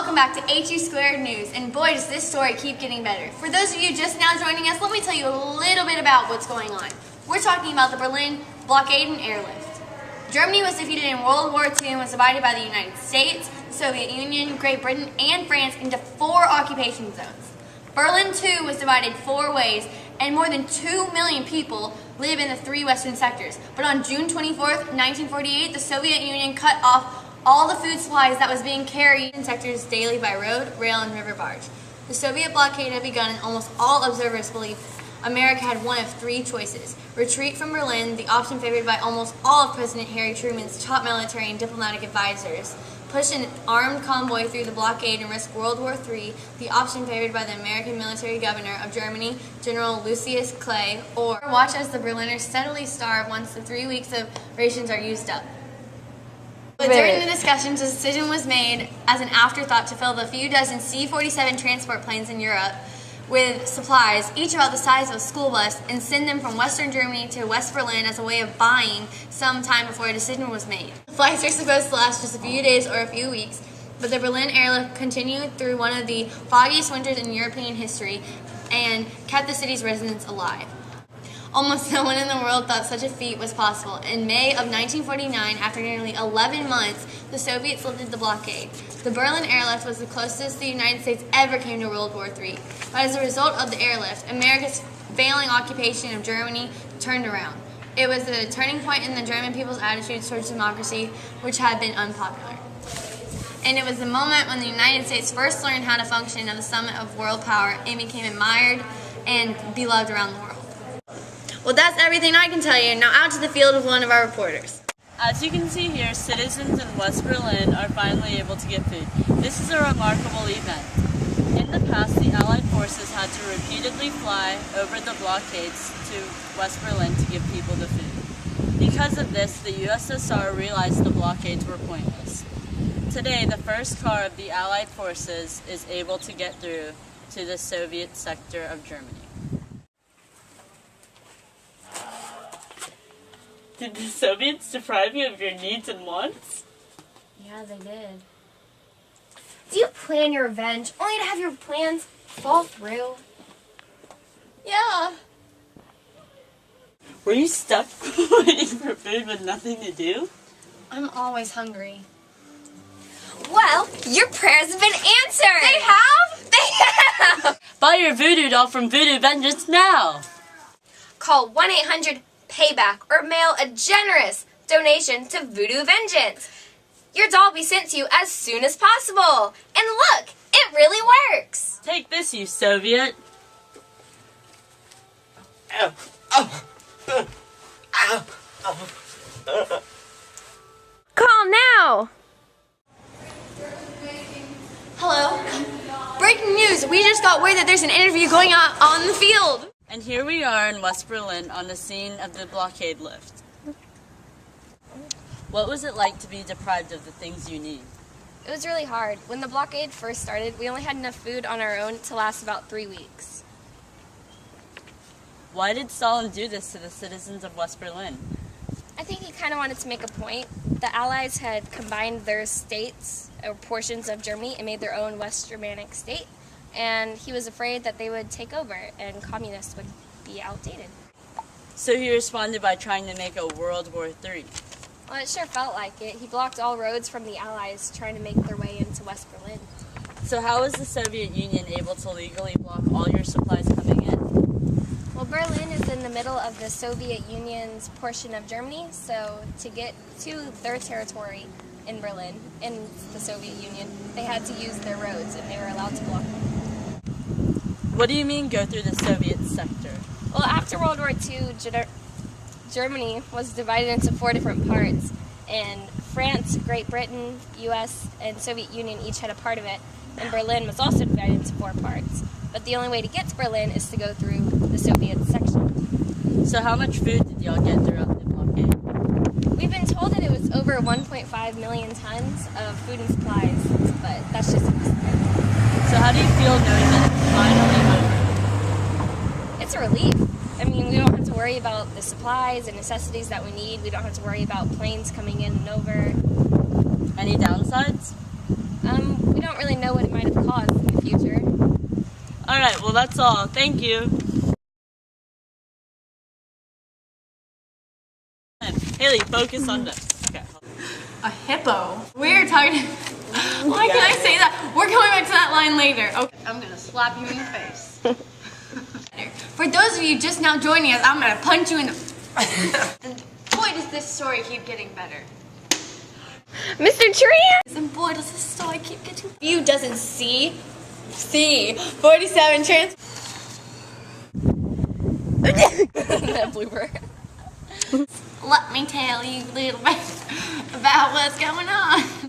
welcome back to HE Squared News, and boy does this story keep getting better. For those of you just now joining us, let me tell you a little bit about what's going on. We're talking about the Berlin blockade and airlift. Germany was defeated in World War II and was divided by the United States, the Soviet Union, Great Britain, and France into 4 occupation zones. Berlin, too, was divided 4 ways, and more than 2 million people live in the 3 western sectors. But on June 24th, 1948, the Soviet Union cut off all the food supplies that was being carried in sectors daily by road, rail, and river barge. The Soviet blockade had begun, and almost all observers believed America had one of 3 choices: retreat from Berlin, the option favored by almost all of President Harry Truman's top military and diplomatic advisors; push an armed convoy through the blockade and risk World War III, the option favored by the American military governor of Germany, General Lucius Clay; or watch as the Berliners steadily starve once the 3 weeks of rations are used up. But during the discussions, a decision was made as an afterthought to fill the few dozen C-47 transport planes in Europe with supplies, each about the size of a school bus, and send them from Western Germany to West Berlin as a way of buying some time before a decision was made. The flights were supposed to last just a few days or a few weeks, but the Berlin airlift continued through one of the foggiest winters in European history and kept the city's residents alive. Almost no one in the world thought such a feat was possible. In May of 1949, after nearly 11 months, the Soviets lifted the blockade. The Berlin airlift was the closest the United States ever came to World War III. But as a result of the airlift, America's failing occupation of Germany turned around. It was a turning point in the German people's attitudes towards democracy, which had been unpopular. And it was the moment when the United States first learned how to function at the summit of world power and became admired and beloved around the world. Well, that's everything I can tell you. Now out to the field with one of our reporters. As you can see here, citizens in West Berlin are finally able to get food. This is a remarkable event. In the past, the Allied forces had to repeatedly fly over the blockades to West Berlin to give people the food. Because of this, the USSR realized the blockades were pointless. Today, the first car of the Allied forces is able to get through to the Soviet sector of Germany. Did the Soviets deprive you of your needs and wants? Yeah, they did. Do you plan your revenge only to have your plans fall through? Yeah. Were you stuck waiting for food with nothing to do? I'm always hungry. Well, your prayers have been answered! They have? They have! Buy your voodoo doll from Voodoo Vengeance now! Call 1-800-PAYBACK or mail a generous donation to Voodoo Vengeance. Your doll will be sent to you as soon as possible. And look, it really works. Take this, you Soviet. Call now. Hello? Breaking news! We just got word that there's an interview going on the field. And here we are in West Berlin on the scene of the blockade lift. What was it like to be deprived of the things you need? It was really hard. When the blockade first started, we only had enough food on our own to last about 3 weeks. Why did Stalin do this to the citizens of West Berlin? I think he kind of wanted to make a point. The Allies had combined their states, or portions of Germany, and made their own West Germanic state. And he was afraid that they would take over and communists would be outdated. So he responded by trying to make a World War III. Well, it sure felt like it. He blocked all roads from the Allies trying to make their way into West Berlin. So how was the Soviet Union able to legally block all your supplies coming in? Well, Berlin is in the middle of the Soviet Union's portion of Germany, so to get to their territory in Berlin, in the Soviet Union, they had to use their roads, and they were allowed to block them. What do you mean, go through the Soviet sector? Well, after World War II, Germany was divided into 4 different parts, and France, Great Britain, US, and Soviet Union each had a part of it, and Berlin was also divided into 4 parts. But the only way to get to Berlin is to go through the Soviet section. So how much food did y'all get throughout the blockade? We've been told that it was over 1.5 million tons of food and supplies, but that's just an estimate. So how do you feel knowing that it's finally over? It's a relief. I mean, we don't have to worry about the supplies and necessities that we need. We don't have to worry about planes coming in and over. Any downsides? We don't really know what it might have caused in the future. Alright, well that's all. Thank you. Hayley, focus on this. Okay. A hippo? We're talking. Why can I say that? We're going back to that line later. Okay, I'm gonna slap you in the face. For those of you just now joining us, I'm gonna punch you in the. And boy, does this story keep getting better. Mr. Tran! And boy, does this story keep getting. You doesn't see 47 trans. That blooper. Let me tell you a little bit about what's going on.